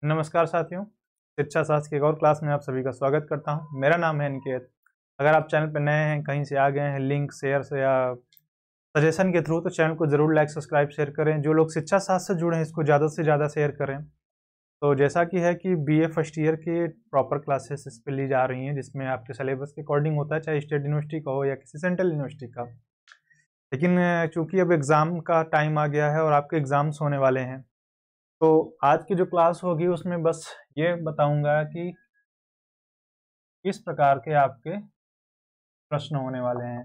नमस्कार साथियों, शिक्षा शास्त्र की एक और क्लास में आप सभी का स्वागत करता हूं। मेरा नाम है अनिकेत। अगर आप चैनल पर नए हैं, कहीं से आ गए हैं, लिंक शेयर से या सजेशन के थ्रू, तो चैनल को जरूर लाइक सब्सक्राइब शेयर करें। जो लोग शिक्षा शास्त्र से जुड़े हैं इसको ज़्यादा से ज़्यादा शेयर करें। तो जैसा कि है कि बीए फर्स्ट ईयर की प्रॉपर क्लासेस इस पर ली जा रही हैं, जिसमें आपके सिलेबस के अकॉर्डिंग होता है, चाहे स्टेट यूनिवर्सिटी का हो या किसी सेंट्रल यूनिवर्सिटी का। लेकिन चूँकि अब एग्ज़ाम का टाइम आ गया है और आपके एग्ज़ाम्स होने वाले हैं, तो आज की जो क्लास होगी उसमें बस ये बताऊंगा कि किस प्रकार के आपके प्रश्न होने वाले हैं,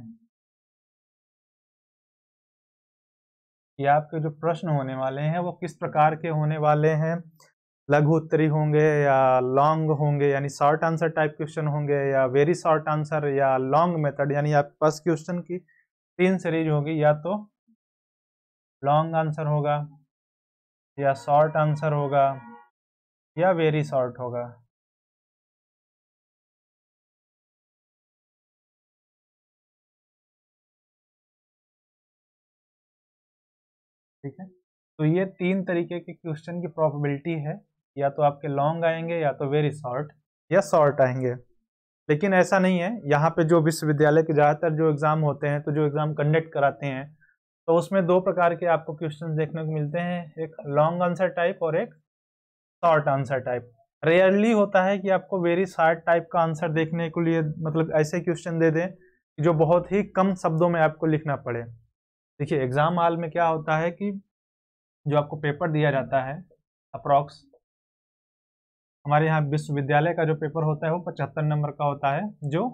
कि आपके जो प्रश्न होने वाले हैं वो किस प्रकार के होने वाले हैं। लघु उत्तरी होंगे या लॉन्ग होंगे, यानी शॉर्ट आंसर टाइप क्वेश्चन होंगे, या वेरी शॉर्ट आंसर, या लॉन्ग मेथड, यानी आपके पास क्वेश्चन की 3 सीरीज होगी। या तो लॉन्ग आंसर होगा, या शॉर्ट आंसर होगा, या वेरी शॉर्ट होगा। ठीक है, तो ये 3 तरीके के क्वेश्चन की प्रोबेबिलिटी है। या तो आपके लॉन्ग आएंगे, या तो वेरी शॉर्ट, या शॉर्ट आएंगे। लेकिन ऐसा नहीं है, यहाँ पे जो विश्वविद्यालय के ज़्यादातर जो एग्ज़ाम होते हैं, तो जो एग्ज़ाम कंडक्ट कराते हैं, तो उसमें 2 प्रकार के आपको क्वेश्चन देखने को मिलते हैं, एक लॉन्ग आंसर टाइप और एक शॉर्ट आंसर टाइप। रेयरली होता है कि आपको वेरी शॉर्ट टाइप का आंसर देखने के लिए, मतलब ऐसे क्वेश्चन दे दें जो बहुत ही कम शब्दों में आपको लिखना पड़े। देखिए, एग्जाम हॉल में क्या होता है कि जो आपको पेपर दिया जाता है, अप्रॉक्स हमारे यहाँ विश्वविद्यालय का जो पेपर होता है वो 75 नंबर का होता है, जो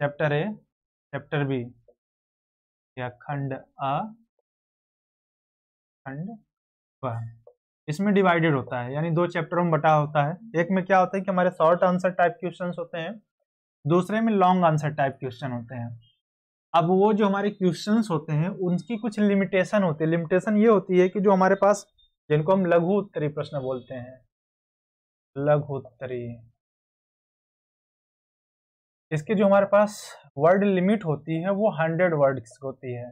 चैप्टर ए, चैप्टर बी या खंड आ, खंड ब, इसमें डिवाइडेड होता है, यानी 2 चैप्टरों में बटा होता है। एक में क्या होता है कि हमारे शॉर्ट आंसर टाइप क्वेश्चंस होते हैं, दूसरे में लॉन्ग आंसर टाइप क्वेश्चन होते हैं। अब वो जो हमारे क्वेश्चंस होते हैं उनकी कुछ लिमिटेशन होती है। लिमिटेशन ये होती है कि जो हमारे पास, जिनको हम लघु उत्तरी प्रश्न बोलते हैं, लघु उत्तरी, इसके जो हमारे पास वर्ड लिमिट होती है वो 100 वर्ड्स होती है।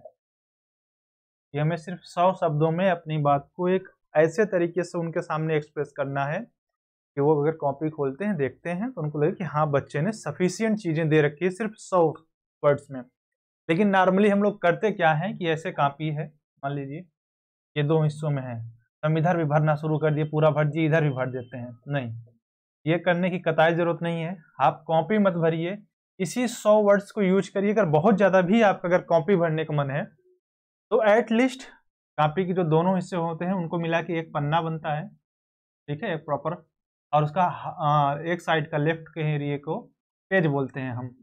कि हमें सिर्फ 100 शब्दों में अपनी बात को एक ऐसे तरीके से उनके सामने एक्सप्रेस करना है कि वो अगर कॉपी खोलते हैं, देखते हैं, तो उनको लगे कि हाँ, बच्चे ने सफिशियंट चीजें दे रखी है सिर्फ 100 वर्ड्स में। लेकिन नॉर्मली हम लोग करते क्या है कि ऐसे कॉपी है, मान लीजिए ये 2 हिस्सों में है, हम इधर भी भरना शुरू कर दिए, पूरा भर दिए, इधर भी भर देते हैं। नहीं, ये करने की कतई जरूरत नहीं है। आप कॉपी मत भरिए, इसी 100 वर्ड्स को यूज करिए। अगर बहुत ज्यादा भी आपका अगर कॉपी भरने का मन है, तो एटलीस्ट कॉपी के जो दोनों हिस्से होते हैं उनको मिला के एक पन्ना बनता है, ठीक है, एक प्रॉपर, और उसका एक साइड का लेफ्ट के एरिए को पेज बोलते हैं हम,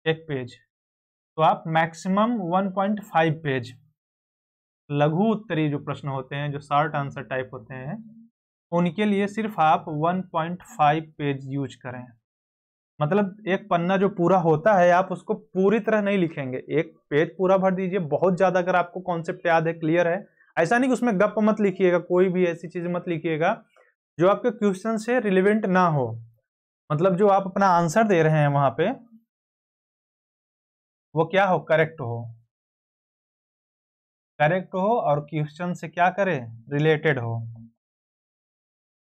एक पेज। तो आप मैक्सिमम 1.5 पेज, लघु उत्तरी जो प्रश्न होते हैं, जो शॉर्ट आंसर टाइप होते हैं, उनके लिए सिर्फ आप 1.5 पेज यूज करें। मतलब एक पन्ना जो पूरा होता है, आप उसको पूरी तरह नहीं लिखेंगे, एक पेज पूरा भर दीजिए। बहुत ज्यादा अगर आपको कॉन्सेप्ट याद है, क्लियर है, ऐसा नहीं कि उसमें गप मत लिखिएगा, कोई भी ऐसी चीज मत लिखिएगा जो आपके क्वेश्चन से रिलेवेंट ना हो। मतलब जो आप अपना आंसर दे रहे हैं वहां पे, वो क्या हो, करेक्ट हो, करेक्ट हो, और क्वेश्चन से क्या करे, रिलेटेड हो।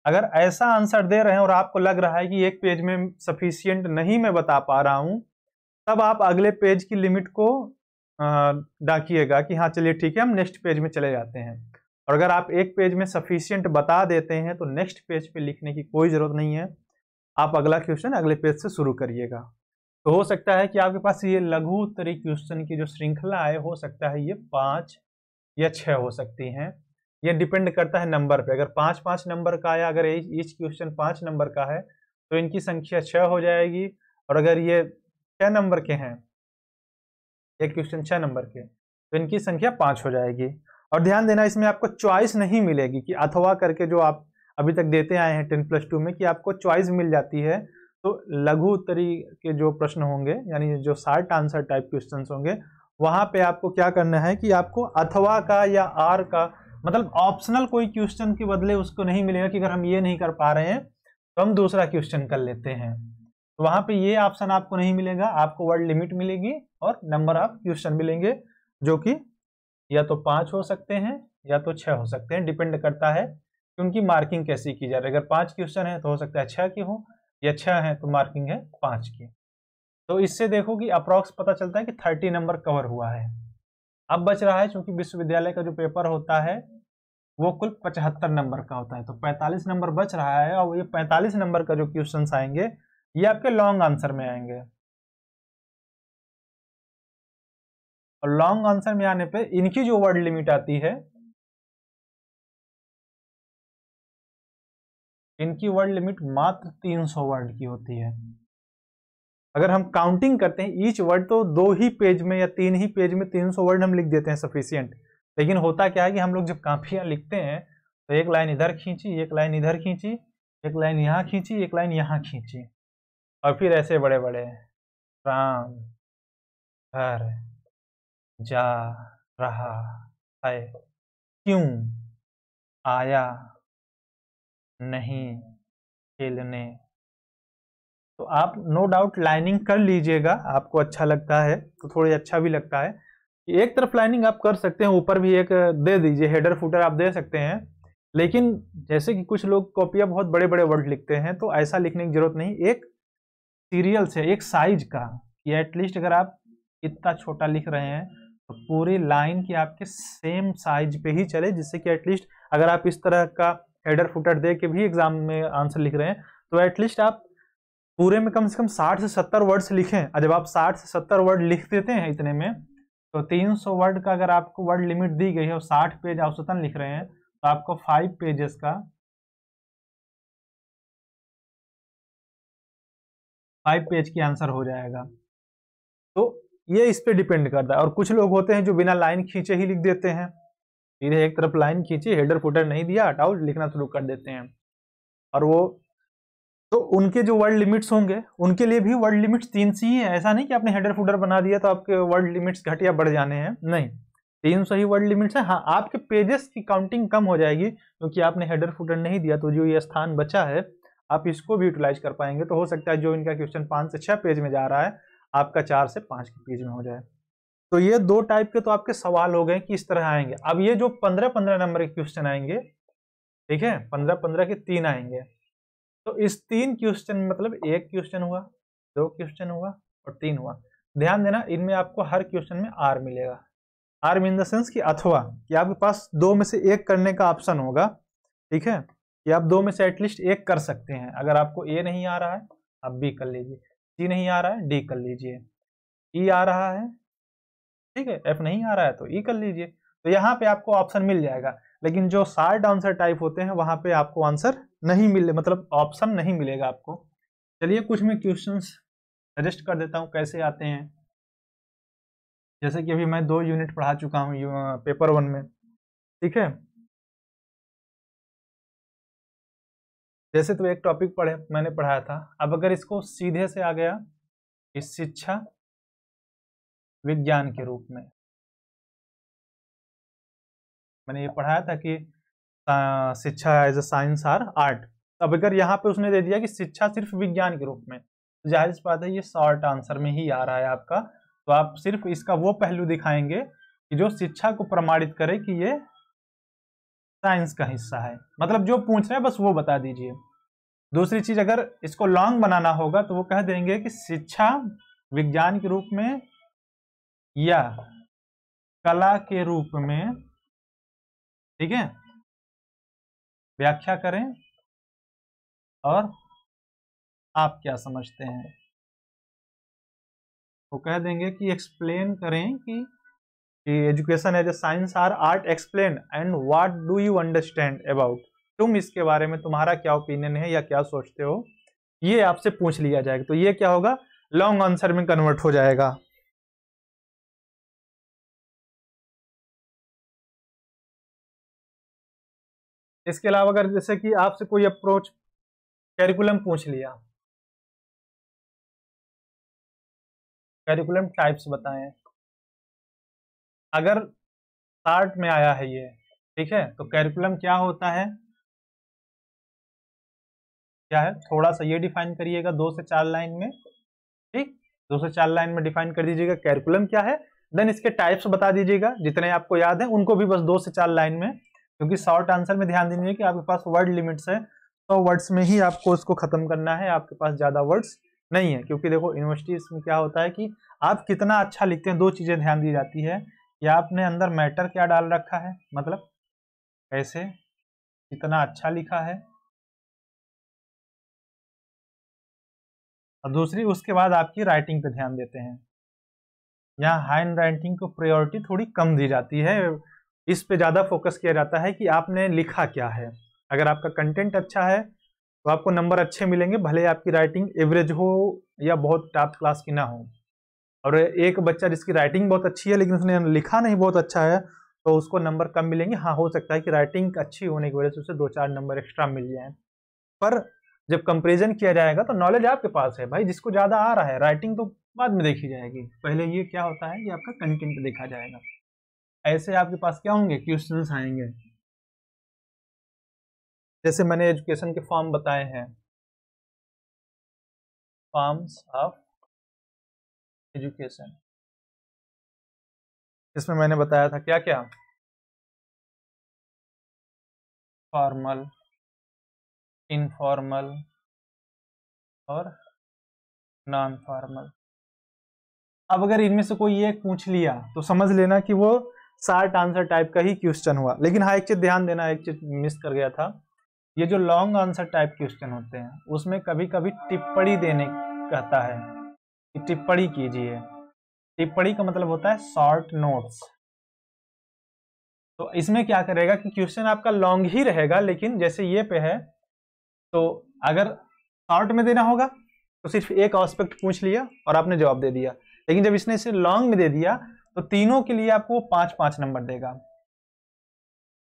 अगर ऐसा आंसर दे रहे हैं और आपको लग रहा है कि एक पेज में सफिशियंट नहीं मैं बता पा रहा हूं, तब आप अगले पेज की लिमिट को डाकिएगा कि हाँ चलिए ठीक है, हम नेक्स्ट पेज में चले जाते हैं। और अगर आप एक पेज में सफिशियंट बता देते हैं, तो नेक्स्ट पेज पे लिखने की कोई जरूरत नहीं है, आप अगला क्वेश्चन अगले पेज से शुरू करिएगा। तो हो सकता है कि आपके पास ये लघु उत्तरी क्वेश्चन की जो श्रृंखला है, हो सकता है ये 5 या 6 हो सकती हैं। ये डिपेंड करता है नंबर पे। अगर 5-5 नंबर का आया, अगर ईच क्वेश्चन 5 नंबर का है, तो इनकी संख्या 6 हो जाएगी। और अगर ये 6 नंबर के हैं, एक क्वेश्चन 6 नंबर के, तो इनकी संख्या 5 हो जाएगी। और ध्यान देना, इसमें आपको चॉइस नहीं मिलेगी कि अथवा करके जो आप अभी तक देते आए हैं 10+2 में, कि आपको चॉइस मिल जाती है। तो लघु उत्तरी के जो प्रश्न होंगे, यानी जो शॉर्ट आंसर टाइप क्वेश्चन होंगे, वहां पे आपको क्या करना है कि आपको अथवा का या आर का, मतलब ऑप्शनल कोई क्वेश्चन के बदले उसको नहीं मिलेगा कि अगर हम ये नहीं कर पा रहे हैं तो हम दूसरा क्वेश्चन कर लेते हैं। तो वहां पे ये ऑप्शन आपको नहीं मिलेगा, आपको वर्ड लिमिट मिलेगी और नंबर ऑफ क्वेश्चन मिलेंगे, जो कि या तो 5 हो सकते हैं या तो 6 हो सकते हैं, डिपेंड करता है कि उनकी मार्किंग कैसी की जा रही है। अगर 5 क्वेश्चन है तो हो सकता है 6 की हो, या 6 है तो मार्किंग है 5 की। तो इससे देखो कि अप्रॉक्स पता चलता है कि 30 नंबर कवर हुआ है। अब बच रहा है, चूंकि विश्वविद्यालय का जो पेपर होता है वो कुल 75 नंबर का होता है, तो 45 नंबर बच रहा है। और ये 45 नंबर का जो क्वेश्चन आएंगे ये आपके लॉन्ग आंसर में आएंगे, और लॉन्ग आंसर में आने पे इनकी जो वर्ड लिमिट आती है, इनकी वर्ड लिमिट मात्र 300 वर्ड की होती है। अगर हम काउंटिंग करते हैं ईच वर्ड, तो 2 ही पेज में या 3 ही पेज में 300 वर्ड हम लिख देते हैं सफिशियंट। लेकिन होता क्या है कि हम लोग जब काफियां लिखते हैं तो एक लाइन इधर खींची, एक लाइन इधर खींची, एक लाइन यहाँ खींची, एक लाइन यहाँ खींची, और फिर ऐसे बड़े बड़े राम घर जा रहा है, क्यों आया नहीं खेलने। तो आप नो डाउट लाइनिंग कर लीजिएगा, आपको अच्छा लगता है तो थोड़ी अच्छा भी लगता है। एक तरफ लाइनिंग आप कर सकते हैं, ऊपर भी एक दे दीजिए, हेडर फुटर आप दे सकते हैं। लेकिन जैसे कि कुछ लोग कॉपियां बहुत बड़े बड़े वर्ड लिखते हैं, तो ऐसा लिखने की जरूरत नहीं। एक सीरियल से, एक साइज का, या एटलीस्ट अगर आप इतना छोटा लिख रहे हैं तो पूरी लाइन की आपके सेम साइज पे ही चले, जिससे कि एटलीस्ट अगर आप इस तरह का हेडर फुटर दे के भी एग्जाम में आंसर लिख रहे हैं तो एटलीस्ट आप पूरे में कम से कम 60 से 70 वर्ड्स लिखें। और जब आप 60 से 70 वर्ड लिख देते हैं इतने में, तो 300 वर्ड का अगर आपको वर्ड लिमिट दी गई है और 60 पेज औसतन लिख रहे हैं, तो आपको 5 पेजेस का 5 पेज की आंसर हो जाएगा। तो ये इस पे डिपेंड करता है। और कुछ लोग होते हैं जो बिना लाइन खींचे ही लिख देते हैं, सीधे एक तरफ लाइन खींची, हेडर फुटर नहीं दिया, हटाओ, लिखना शुरू कर देते हैं। और वो तो उनके जो वर्ड लिमिट्स होंगे उनके लिए भी वर्ड लिमिट्स 300 ही है। ऐसा नहीं कि आपने हेडर फुटर बना दिया तो आपके वर्ड लिमिट्स घट या बढ़ जाने हैं, नहीं, 300 ही वर्ड लिमिट्स है। हाँ, आपके पेजेस की काउंटिंग कम हो जाएगी क्योंकि आपने हेडर फुटर नहीं दिया, तो जो ये स्थान बचा है आप इसको भी यूटिलाइज कर पाएंगे। तो हो सकता है जो इनका क्वेश्चन 5 से 6 पेज में जा रहा है, आपका 4 से 5 के पेज में हो जाए। तो ये 2 टाइप के तो आपके सवाल हो गए कि इस तरह आएंगे। अब ये जो 15-15 नंबर के क्वेश्चन आएंगे, ठीक है, 15-15 के 3 आएंगे। तो इस 3 क्वेश्चन मतलब 1 क्वेश्चन हुआ, 2 क्वेश्चन हुआ और 3 हुआ। ध्यान देना, इनमें आपको हर क्वेश्चन में आर मिलेगा। आर इन द सेंस कि अथवा, कि आपके पास 2 में से 1 करने का ऑप्शन होगा, ठीक है, कि आप 2 में से एटलीस्ट 1 कर सकते हैं। अगर आपको ए नहीं आ रहा है आप बी कर लीजिए, सी नहीं आ रहा है डी कर लीजिए, ई आ रहा है, ठीक है, एफ नहीं आ रहा है तो ई कर लीजिए। तो यहाँ पे आपको ऑप्शन मिल जाएगा। लेकिन जो शार्ट आंसर टाइप होते हैं वहां पे आपको आंसर नहीं मिले, मतलब ऑप्शन नहीं मिलेगा आपको। चलिए कुछ मैं क्वेश्चंस सजेस्ट कर देता हूँ कैसे आते हैं। जैसे कि अभी मैं 2 यूनिट पढ़ा चुका हूँ पेपर 1 में, ठीक है। जैसे तो एक टॉपिक मैंने पढ़ाया था। अब अगर इसको सीधे से आ गया इस शिक्षा विज्ञान के रूप में, मैंने ये पढ़ाया था कि शिक्षा as a science or art. अब अगर यहाँ पे उसने दे दिया कि शिक्षा सिर्फ विज्ञान के रूप में, तो जाहिर सी बात है ये शॉर्ट आंसर में ही आ रहा है आपका। तो आप सिर्फ इसका वो पहलू दिखाएंगे कि जो शिक्षा को प्रमाणित करे कि ये साइंस का हिस्सा है, मतलब जो पूछ रहे हैं बस वो बता दीजिए। दूसरी चीज, अगर इसको लॉन्ग बनाना होगा तो वो कह देंगे कि शिक्षा विज्ञान के रूप में या कला के रूप में, ठीक है, व्याख्या करें और आप क्या समझते हैं। वो कह देंगे कि एक्सप्लेन करें कि education as a science or art, explain and what do you understand about, तुम इसके बारे में तुम्हारा क्या ओपिनियन है या क्या सोचते हो, ये आपसे पूछ लिया जाएगा। तो ये क्या होगा, लॉन्ग आंसर में कन्वर्ट हो जाएगा। इसके अलावा अगर जैसे कि आपसे कोई अप्रोच कैरिकुलम पूछ लिया, कैरिकुलम टाइप्स बताएं, अगर शार्ट में आया है ये, ठीक है, तो कैरिकुलम क्या होता है, क्या है, थोड़ा सा ये डिफाइन करिएगा 2 से 4 लाइन में, ठीक, 2 से 4 लाइन में डिफाइन कर दीजिएगा कैरिकुलम क्या है। देन इसके टाइप्स बता दीजिएगा, जितने आपको याद है उनको भी बस 2 से 4 लाइन में। क्योंकि शॉर्ट आंसर में ध्यान दीजिए कि आपके पास वर्ड लिमिट्स है, 100 वर्ड्स में ही आपको उसको खत्म करना है, आपके पास ज्यादा वर्ड्स नहीं है। क्योंकि देखो यूनिवर्सिटी में क्या होता है कि आप कितना अच्छा लिखते हैं, दो चीजें ध्यान दी जाती है कि आपने अंदर मैटर क्या डाल रखा है, मतलब कैसे कितना अच्छा लिखा है, और दूसरी उसके बाद आपकी राइटिंग पे ध्यान देते हैं। यहाँ हैंड राइटिंग को प्रायोरिटी थोड़ी कम दी जाती है, इस पे ज़्यादा फोकस किया जाता है कि आपने लिखा क्या है। अगर आपका कंटेंट अच्छा है तो आपको नंबर अच्छे मिलेंगे, भले आपकी राइटिंग एवरेज हो या बहुत टॉप क्लास की ना हो। और एक बच्चा जिसकी राइटिंग बहुत अच्छी है लेकिन उसने लिखा नहीं बहुत अच्छा है तो उसको नंबर कम मिलेंगे। हाँ, हो सकता है कि राइटिंग अच्छी होने की वजह से उसे 2-4 नंबर एक्स्ट्रा मिल जाए, पर जब कंपेरिजन किया जाएगा तो नॉलेज आपके पास है भाई, जिसको ज़्यादा आ रहा है, राइटिंग तो बाद में देखी जाएगी, पहले ये क्या होता है कि आपका कंटेंट देखा जाएगा। ऐसे आपके पास क्या होंगे, क्वेश्चंस आएंगे। जैसे मैंने एजुकेशन के फॉर्म बताए हैं, फॉर्म्स ऑफ एजुकेशन, इसमें मैंने बताया था क्या क्या, फॉर्मल, इनफॉर्मल और नॉन फॉर्मल। अब अगर इनमें से कोई एक पूछ लिया तो समझ लेना कि वो शॉर्ट आंसर टाइप का ही क्वेश्चन हुआ। लेकिन हाँ, एक चीज ध्यान देना, एक चीज मिस कर गया था, ये जो लॉन्ग आंसर टाइप क्वेश्चन होते हैं उसमें कभी कभी टिप्पणी देने कहता है कि टिप्पणी कीजिए। टिप्पणी का मतलब होता है शॉर्ट नोट्स। तो इसमें क्या करेगा कि क्वेश्चन आपका लॉन्ग ही रहेगा, लेकिन जैसे ये पे है तो अगर शॉर्ट में देना होगा तो सिर्फ एक एस्पेक्ट पूछ लिया और आपने जवाब दे दिया, लेकिन जब इसने इसे लॉन्ग में दे दिया तो तीनों के लिए आपको 5-5 नंबर देगा।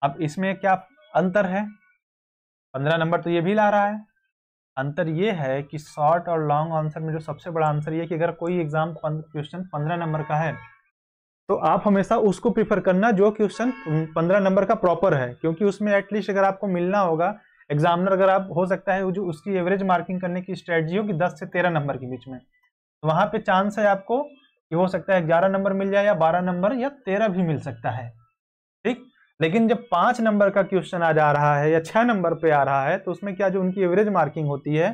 अब इसमें क्या अंतर है, 15 नंबर तो ये भी ला रहा है। अंतर ये है कि शॉर्ट और लॉन्ग आंसर में जो सबसे बड़ा आंसर ये है कि अगर कोई एग्जाम क्वेश्चन 15 नंबर का है तो आप हमेशा उसको प्रीफर करना जो क्वेश्चन 15 नंबर का प्रॉपर है, क्योंकि उसमें एटलीस्ट अगर आपको मिलना होगा एग्जामिनर, अगर आप हो सकता है जो उसकी एवरेज मार्किंग करने की स्ट्रेटजी हो कि 10 से 13 नंबर के बीच में, तो वहां पे चांस है आपको कि हो सकता है 11 नंबर मिल जाए या 12 नंबर या 13 भी मिल सकता है, ठीक। लेकिन जब 5 नंबर का क्वेश्चन आ जा रहा है या 6 नंबर पे आ रहा है तो उसमें क्या जो उनकी एवरेज मार्किंग होती है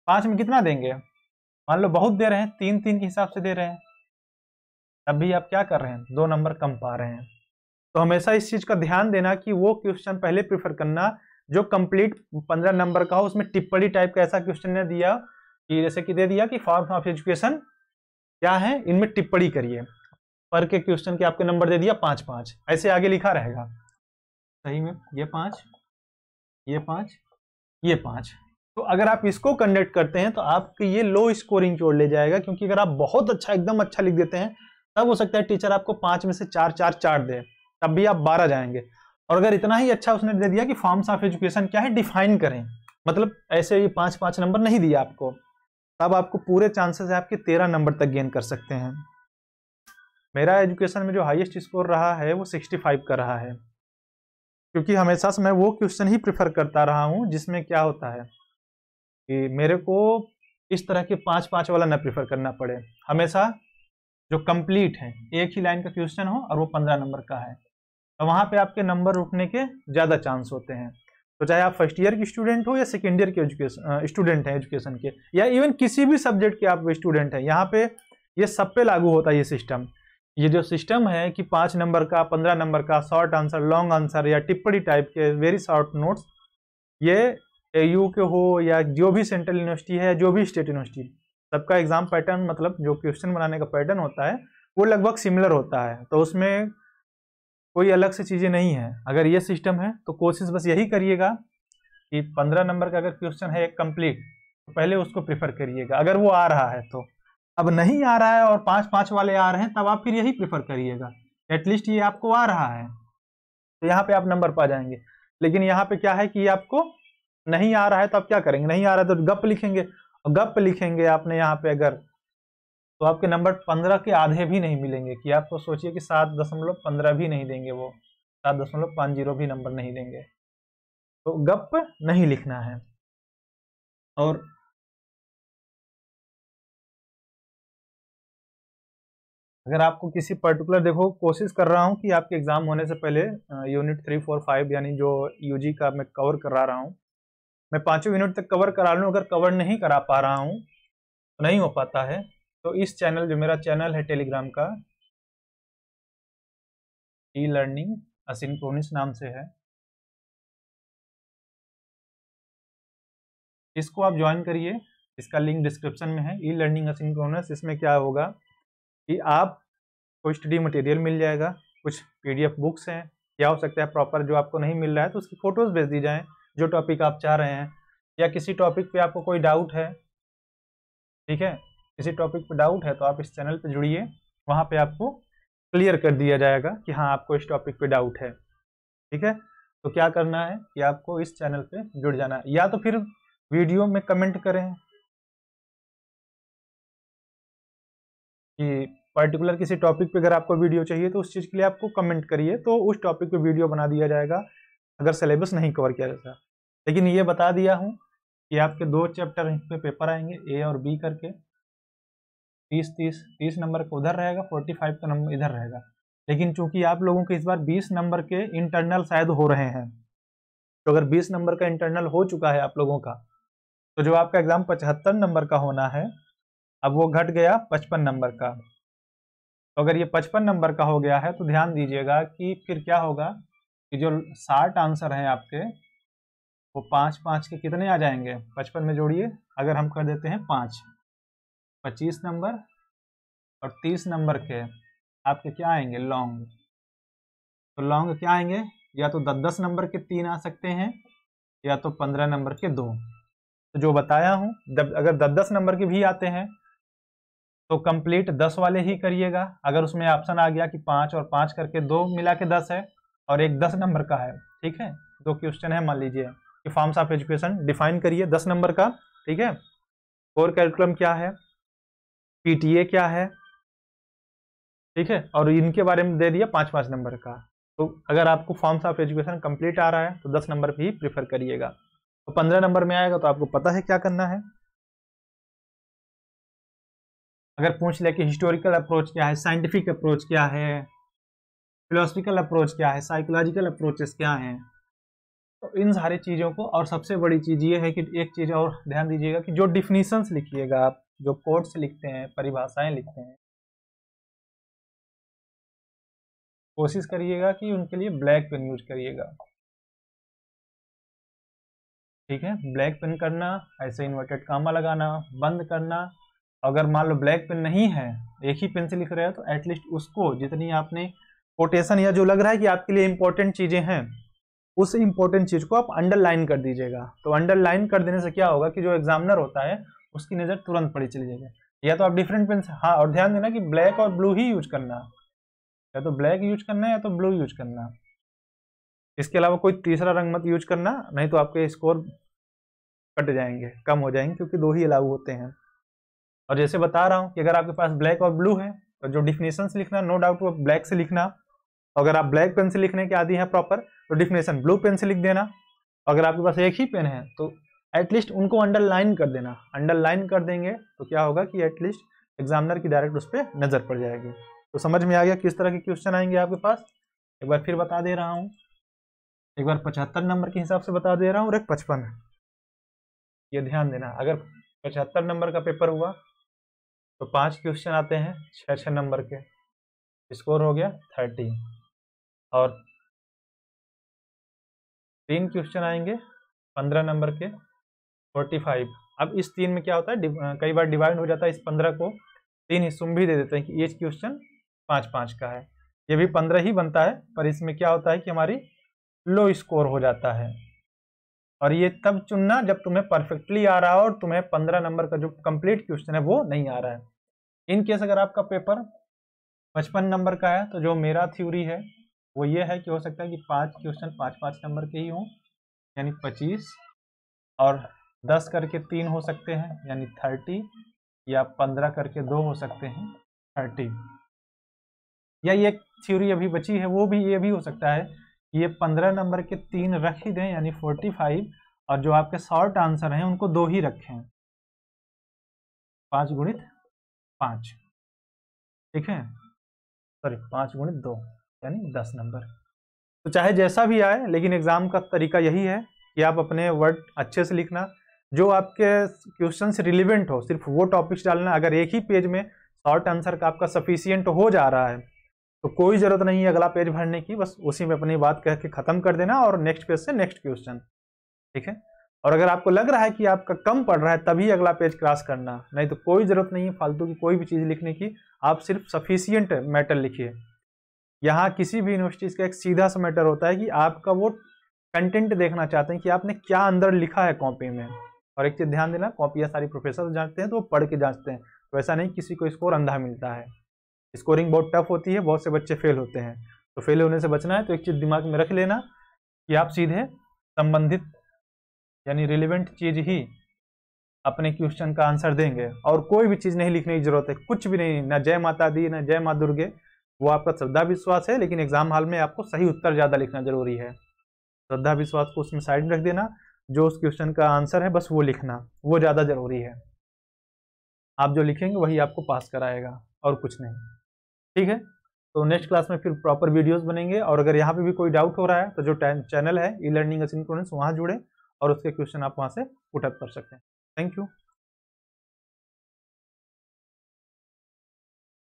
5 में कितना देंगे, मान लो बहुत दे रहे हैं, 3-3 के हिसाब से दे रहे हैं, तब भी आप क्या कर रहे हैं, 2 नंबर कम पा रहे हैं। तो हमेशा इस चीज का ध्यान देना कि वो क्वेश्चन पहले प्रीफर करना जो कंप्लीट 15 नंबर का हो, उसमें टिप्पणी टाइप का ऐसा क्वेश्चन ने दिया कि जैसे कि दे दिया कि फॉर्म ऑफ एजुकेशन क्या है, इनमें टिप्पणी करिए, पर के क्वेश्चन के आपके नंबर दे दिया 5-5, ऐसे आगे लिखा रहेगा सही में, ये 5, ये 5, ये 5। तो अगर आप इसको कंडक्ट करते हैं तो आपके ये लो स्कोरिंग की ओर ले जाएगा, क्योंकि अगर आप बहुत अच्छा एकदम अच्छा लिख देते हैं तब हो सकता है टीचर आपको 5 में से 4 दे, तब भी आप 12 जाएंगे। और अगर इतना ही अच्छा उसने दे दिया कि फॉर्म्स ऑफ एजुकेशन क्या है डिफाइन करें, मतलब ऐसे ही 5-5 नंबर नहीं दिया आपको, तब आपको पूरे चांसेस है आपके 13 नंबर तक गेन कर सकते हैं। मेरा एजुकेशन में जो हाईएस्ट स्कोर रहा है वो 65 का रहा है, क्योंकि हमेशा से मैं वो क्वेश्चन ही प्रेफर करता रहा हूँ जिसमें क्या होता है कि मेरे को इस तरह के 5-5 वाला न प्रेफर करना पड़े, हमेशा जो कंप्लीट है एक ही लाइन का क्वेश्चन हो और वो 15 नंबर का है, तो वहाँ पे आपके नंबर रुकने के ज़्यादा चांस होते हैं। तो चाहे आप फर्स्ट ईयर के स्टूडेंट हो या सेकेंड ईयर के एजुकेशन स्टूडेंट हैं एजुकेशन के, या इवन किसी भी सब्जेक्ट के आप स्टूडेंट हैं, यहाँ पे ये सब पे लागू होता है ये सिस्टम। ये जो सिस्टम है कि 5 नंबर का, 15 नंबर का, शॉर्ट आंसर, लॉन्ग आंसर या टिप्पणी टाइप के वेरी शॉर्ट नोट्स, ये एयू के हो या जो भी सेंट्रल यूनिवर्सिटी है, जो भी स्टेट यूनिवर्सिटी, सबका एग्जाम पैटर्न मतलब जो क्वेश्चन बनाने का पैटर्न होता है वो लगभग सिमिलर होता है, तो उसमें कोई अलग से चीज़ें नहीं है। अगर ये सिस्टम है तो कोशिश बस यही करिएगा कि 15 नंबर का अगर क्वेश्चन है एक कंप्लीट तो पहले उसको प्रेफर करिएगा अगर वो आ रहा है तो। अब नहीं आ रहा है और 5-5 वाले आ रहे हैं तब आप फिर यही प्रेफर करिएगा, एटलीस्ट ये आपको आ रहा है तो यहाँ पे आप नंबर पा जाएंगे। लेकिन यहाँ पे क्या है कि आपको नहीं आ रहा है तो आप क्या करेंगे, नहीं आ रहा है तो गप लिखेंगे, और गप लिखेंगे आपने यहाँ पे अगर, तो आपके नंबर 15 के आधे भी नहीं मिलेंगे, कि आपको सोचिए कि 7.15 भी नहीं देंगे, वो 7.50 भी नंबर नहीं देंगे। तो गप नहीं लिखना है। और अगर आपको किसी पर्टिकुलर, देखो कोशिश कर रहा हूँ कि आपके एग्जाम होने से पहले यूनिट 3, 4, 5 यानी जो यूजी का मैं कवर करा रहा हूँ, मैं 5 यूनिट तक कवर करा लूँ। अगर कवर नहीं करा पा रहा हूँ, तो नहीं हो पाता है, तो इस चैनल, जो मेरा चैनल है टेलीग्राम का, ई लर्निंग असिंक्रोनस नाम से है, इसको आप ज्वाइन करिए। इसका लिंक डिस्क्रिप्शन में है, ई लर्निंग असिंक्रोनस। इसमें क्या होगा कि आप को स्टडी मटेरियल मिल जाएगा, कुछ पीडीएफ बुक्स हैं, या हो सकता है प्रॉपर जो आपको नहीं मिल रहा है तो उसकी फ़ोटोज़ भेज दी जाएँ, जो टॉपिक आप चाह रहे हैं, या किसी टॉपिक पे आपको कोई डाउट है, ठीक है, किसी टॉपिक पे डाउट है तो आप इस चैनल पे जुड़िए, वहाँ पे आपको क्लियर कर दिया जाएगा कि हाँ आपको इस टॉपिक पे डाउट है, ठीक है। तो क्या करना है कि आपको इस चैनल पे जुड़ जाना है, या तो फिर वीडियो में कमेंट करें कि पर्टिकुलर किसी टॉपिक पे अगर आपको वीडियो चाहिए तो उस चीज़ के लिए आपको कमेंट करिए, तो उस टॉपिक पे वीडियो बना दिया जाएगा अगर सिलेबस नहीं कवर किया जाता। लेकिन ये बता दिया हूँ कि आपके 2 चैप्टर पे पेपर आएंगे, ए और बी करके, 30 नंबर का उधर रहेगा, 45 का नंबर इधर रहेगा। लेकिन चूंकि आप लोगों के इस बार 20 नंबर के इंटरनल शायद हो रहे हैं, तो अगर 20 नंबर का इंटरनल हो चुका है आप लोगों का, तो जो आपका एग्ज़ाम 75 नंबर का होना है, अब वो घट गया 55 नंबर का। तो अगर ये 55 नंबर का हो गया है तो ध्यान दीजिएगा कि फिर क्या होगा कि जो 60 आंसर हैं आपके, वो 5-5 के कितने आ जाएंगे, 55 में जोड़िए, अगर हम कर देते हैं 5, 25 नंबर, और 30 नंबर के आपके क्या आएंगे, लॉन्ग। तो लॉन्ग क्या आएंगे, या तो 10-10 नंबर के 3 आ सकते हैं, या तो 15 नंबर के 2। तो जो बताया हूँ, अगर 10-10 नंबर के भी आते हैं तो कंप्लीट 10 वाले ही करिएगा। अगर उसमें ऑप्शन आ गया कि 5 और 5 करके 2 मिला के 10 है, और एक 10 नंबर का है, ठीक है, 2 क्वेश्चन है, मान लीजिए कि फॉर्म्स ऑफ एजुकेशन डिफाइन करिए 10 नंबर का, ठीक है, कोर कैरिकुलम क्या है, पीटीए क्या है, ठीक है, और इनके बारे में दे दिया 5-5 नंबर का। तो अगर आपको फॉर्म्स ऑफ एजुकेशन कंप्लीट आ रहा है तो 10 नंबर पे ही प्रीफर करिएगा। तो 15 नंबर में आएगा तो आपको पता है क्या करना है। अगर पूछ ले कि हिस्टोरिकल अप्रोच क्या है, साइंटिफिक अप्रोच क्या है, फिलोसफिकल अप्रोच क्या है, साइकोलॉजिकल अप्रोचेस क्या हैं, तो इन सारी चीज़ों को, और सबसे बड़ी चीज़ ये है कि एक चीज़ और ध्यान दीजिएगा कि जो डिफिनीशंस लिखिएगा आप, जो कोट्स लिखते हैं, परिभाषाएं लिखते हैं, कोशिश करिएगा कि उनके लिए ब्लैक पेन यूज करिएगा, ठीक है। ब्लैक पेन करना, ऐसे इन्वर्टेड कामा लगाना, बंद करना। अगर मान लो ब्लैक पेन नहीं है, एक ही पेन से लिख रहे हो, तो एटलीस्ट उसको, जितनी आपने कोटेशन या जो लग रहा है कि आपके लिए इंपॉर्टेंट चीज़ें हैं, उस इंपॉर्टेंट चीज़ को आप अंडरलाइन कर दीजिएगा। तो अंडरलाइन कर देने से क्या होगा कि जो एग्जामिनर होता है उसकी नज़र तुरंत पड़ी चली जाएगी। या तो आप डिफरेंट पेन से, हाँ, और ध्यान देना कि ब्लैक और ब्लू ही यूज करना, या तो ब्लैक यूज करना है या तो ब्लू यूज करना। इसके अलावा कोई तीसरा रंग मत यूज करना, नहीं तो आपके स्कोर कट जाएंगे, कम हो जाएंगे, क्योंकि 2 ही अलाउ होते हैं। और जैसे बता रहा हूँ कि अगर आपके पास ब्लैक और ब्लू है तो जो डिफिनेशंस लिखना, नो डाउट वो ब्लैक से लिखना। अगर आप ब्लैक पेन से लिखने के आदी हैं प्रॉपर, तो डिफिनेशन ब्लू पेन से लिख देना। अगर आपके पास एक ही पेन है तो एटलीस्ट उनको अंडरलाइन कर देना। अंडरलाइन कर देंगे तो क्या होगा कि एटलीस्ट एग्जामिनर की डायरेक्ट उस पर नज़र पड़ जाएगी। तो समझ में आ गया किस तरह के क्वेश्चन आएंगे आपके पास। एक बार फिर बता दे रहा हूँ, एक बार 75 नंबर के हिसाब से बता दे रहा हूँ, और एक 55। ये ध्यान देना, अगर 75 नंबर का पेपर हुआ तो 5 क्वेश्चन आते हैं 6-6 नंबर के, स्कोर हो गया 30, और 3 क्वेश्चन आएंगे 15 नंबर के, 45। अब इस 3 में क्या होता है, कई बार डिवाइड हो जाता है, इस 15 को 3 हिस्सों में भी दे देते हैं कि ये क्वेश्चन 5-5 का है, ये भी 15 ही बनता है, पर इसमें क्या होता है कि हमारी लो स्कोर हो जाता है। और ये तब चुनना जब तुम्हें परफेक्टली आ रहा हो और तुम्हें 15 नंबर का जो कंप्लीट क्वेश्चन है वो नहीं आ रहा है। इन केस अगर आपका पेपर 55 नंबर का है तो जो मेरा थ्योरी है वो ये है कि हो सकता है कि 5 क्वेश्चन 5-5 नंबर के ही हों, यानी 25, और 10 करके 3 हो सकते हैं यानी 30, या 15 करके 2 हो सकते हैं 30, या ये थ्योरी अभी बची है वो भी, ये भी हो सकता है ये 15 नंबर के 3 रख ही दें यानी 45, और जो आपके शॉर्ट आंसर हैं उनको 2 ही रखें, 5 गुणित 5, ठीक है। सॉरी 5 × 2 यानी 10 नंबर। तो चाहे जैसा भी आए, लेकिन एग्जाम का तरीका यही है कि आप अपने वर्ड अच्छे से लिखना, जो आपके क्वेश्चन से रिलेवेंट हो, सिर्फ वो टॉपिक्स डालना। अगर एक ही पेज में शॉर्ट आंसर का आपका सफिशियंट हो जा रहा है तो कोई जरूरत नहीं है अगला पेज भरने की, बस उसी में अपनी बात कह के खत्म कर देना और नेक्स्ट पेज से नेक्स्ट क्वेश्चन, ठीक है। और अगर आपको लग रहा है कि आपका कम पड़ रहा है तभी अगला पेज क्रॉस करना, नहीं तो कोई जरूरत नहीं है फालतू की कोई भी चीज़ लिखने की। आप सिर्फ सफिशियंट मैटर लिखिए। यहाँ किसी भी यूनिवर्सिटीज़ का एक सीधा सा मैटर होता है कि आपका वो कंटेंट देखना चाहते हैं कि आपने क्या अंदर लिखा है कॉपी में। और एक चीज़ ध्यान देना, कॉपियाँ सारी प्रोफेसर जांचते हैं तो वो पढ़ के जांचते हैं, तो ऐसा नहीं किसी को स्कोर अंधा मिलता है। स्कोरिंग बहुत टफ होती है, बहुत से बच्चे फेल होते हैं, तो फेल होने से बचना है तो एक चीज़ दिमाग में रख लेना कि आप सीधे संबंधित यानी रिलेवेंट चीज़ ही अपने क्वेश्चन का आंसर देंगे, और कोई भी चीज़ नहीं लिखने की जरूरत है, कुछ भी नहीं, ना जय माता दी ना जय माँ दुर्गे, वो आपका श्रद्धा विश्वास है। लेकिन एग्जाम हॉल में आपको सही उत्तर ज़्यादा लिखना जरूरी है। श्रद्धा विश्वास को उसमें साइड में रख देना, जो उस क्वेश्चन का आंसर है बस वो लिखना, वो ज़्यादा जरूरी है। आप जो लिखेंगे वही आपको पास कराएगा और कुछ नहीं, ठीक है। तो नेक्स्ट क्लास में फिर प्रॉपर वीडियोस बनेंगे, और अगर यहाँ पे भी कोई डाउट हो रहा है तो जो चैनल है ई लर्निंग एसिंक्रोनस, वहाँ जुड़े और उसके क्वेश्चन आप वहाँ से पुट अप कर सकते हैं। Thank you.